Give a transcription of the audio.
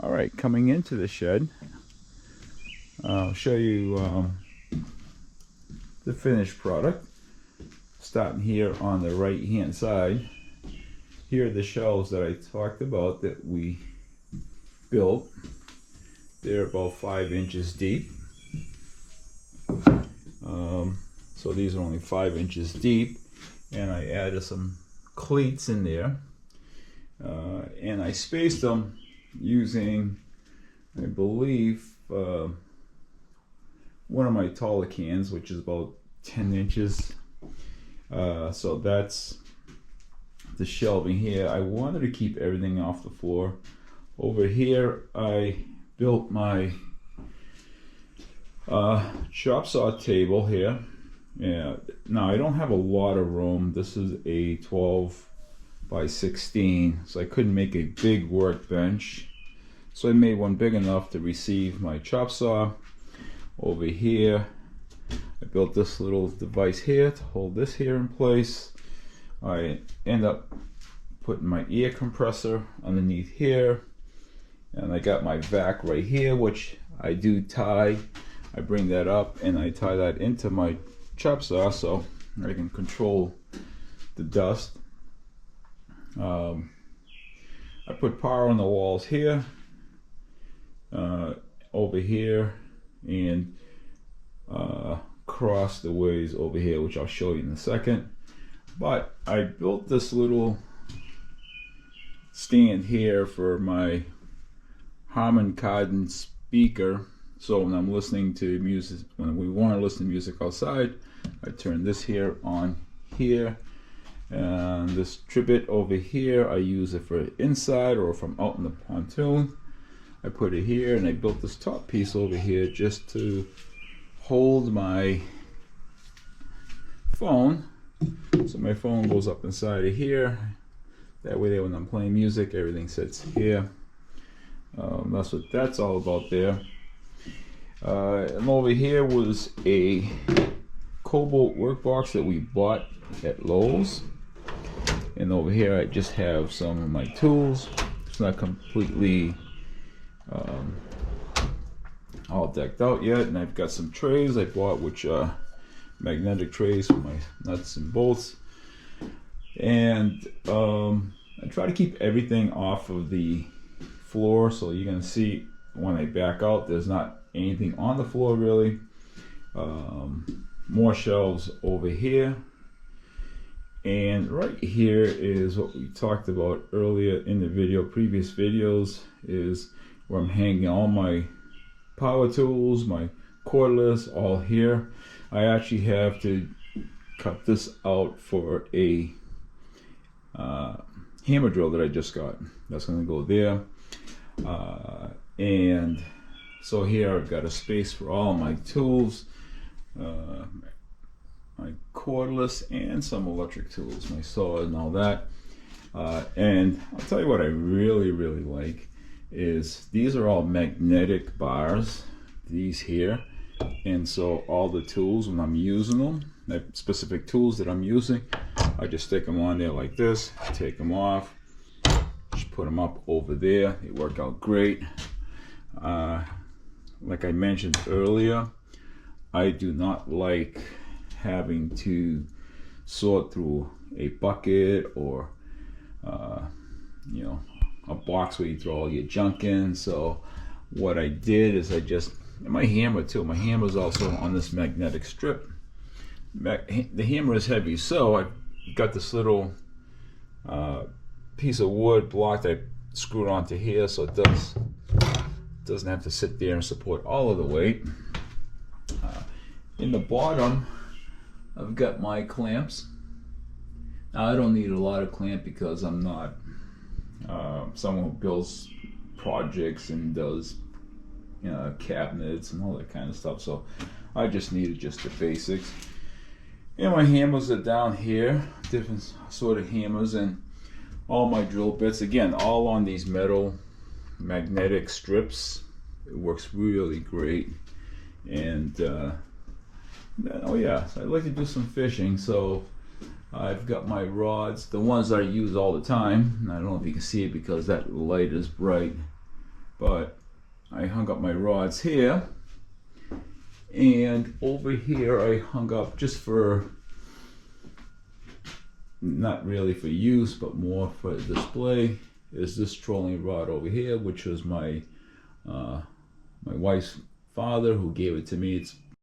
All right, coming into the shed, I'll show you the finished product. Starting here on the right hand side, here are the shelves that I talked about that we built. They're about 5 inches deep. So these are only 5 inches deep, and I added some cleats in there, and I spaced them using, I believe, one of my taller cans, which is about 10 inches. So that's the shelving here. I wanted to keep everything off the floor. Over here I built my chop saw table here. Yeah, now I don't have a lot of room. This is a 12 by 16, so I couldn't make a big workbench, so I made one big enough to receive my chop saw. Over here I built this little device here to hold this here in place. I end up putting my air compressor underneath here, and I got my vac right here, which I do tie. I bring that up and I tie that into my chop saw so I can control the dust. I put power on the walls here, over here, and across the ways over here, which I'll show you in a second. But I built this little stand here for my Harman Kardon speaker. So when I'm listening to music, when we want to listen to music outside, I turn this here on here, and this trivet over here I use it for inside, or if I'm out in the pontoon I put it here. And I built this top piece over here just to hold my phone, so my phone goes up inside of here. That way when I'm playing music, everything sits here. That's what that's all about there. And over here was a Cobalt workbox that we bought at Lowe's. And over here I just have some of my tools. It's not completely all decked out yet. And I've got some trays I bought, which are magnetic trays for my nuts and bolts. And I try to keep everything off of the floor, so you're going to see when I back out there's not anything on the floor really. More shelves over here, and right here is what we talked about earlier in the video, previous videos, is where I'm hanging all my power tools, my cordless, all here. I actually have to cut this out for a hammer drill that I just got. That's going to go there. And so here I've got a space for all my tools, my cordless, and some electric tools, my saw and all that. And I'll tell you what I really like is these are all magnetic bars, these here. And so all the tools, when I'm using them, the specific tools that I'm using, I just stick them on there like this, take them off, just put them up over there. They work out great. Like I mentioned earlier, I do not like having to sort through a bucket or you know, a box where you throw all your junk in. So what I did is I just, and my hammer too, my hammer is also on this magnetic strip. The hammer is heavy, so I got this little piece of wood block that I screwed onto here, so it doesn't have to sit there and support all of the weight. In the bottom I've got my clamps. Now I don't need a lot of clamp because I'm not someone who builds projects and does, you know, cabinets and all that kind of stuff, so I just needed just the basics. And my hammers are down here, different sort of hammers, and all my drill bits, again, all on these metal magnetic strips. It works really great. And oh yeah, so I'd like to do some fishing, so I've got my rods, the ones I use all the time. I don't know if you can see it because that light is bright, but I hung up my rods here, and over here I hung up just for, not really for use, but more for display, is this trolling rod over here, which was my my wife's father who gave it to me. It's